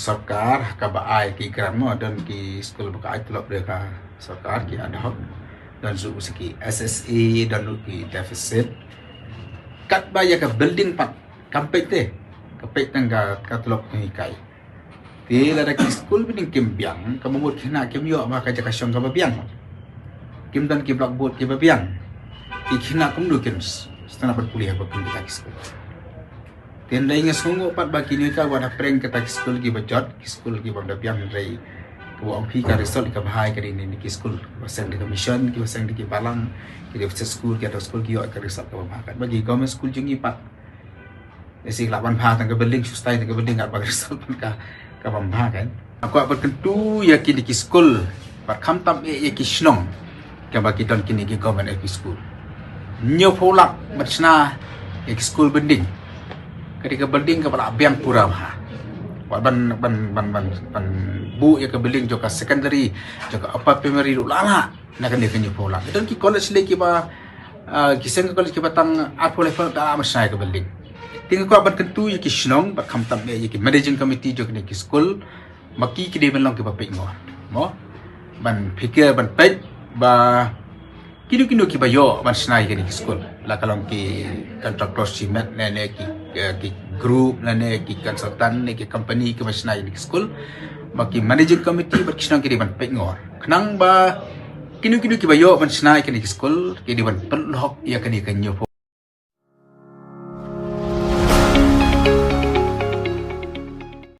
सरकार का बाय की ग्राम dan ki school buka telok mereka सरकार की ad hoc dan su ki SSA dan ki deficit kat bayar ke building pat kampek te kapek tangga katlok ni kai ti la ki school bin kim biang ka mumut khina kim yo ma ka jaka syong ka biang kim dan ki blackboard ki biang ki khina kum du kim setengah berkuliah ba kim kita school tin dai ngas ngungu pat ba ki ni ka wa prank ka tak school ki bajot ki school ki bang da biang rai ko ang phi ka result ka bhai ka ni ki school basang di commission ki basang di ki balang ki di school ki ada school ki yo ka result ka bhai ka bagi government school jungi pat esi lawan pha tang ka building sustai tang ka building ka bagi result ka bhai kan aku apa tentu ya ki di school pat kham tam ya ki snong ka bagi don ki ni ki government LP school nyo pholak matna ya ki school building ketika building ke pada biang pura ha ban bu ya ke building joka secondary joka upper primary lu lala na kan dia pola dan ki college le ki ba kiseng college ki batang art level da masai ke building ting ko ban tentu ya ki snong ba kham tam ya ki managing committee joka ni ki school maki ki de ban long ki ba pe mo ban fikir ban pe ba kinu ki ba yo ban snai ke ni school la kalong ki contractor cement ne ki group ne ki consultant ne ki company ki masnai di school baki managing committee ber kisnang ki ban pe ngor knang ba kinu ki ba yo ban snai ke ni school ki di ban pelok ya ke ni kan yo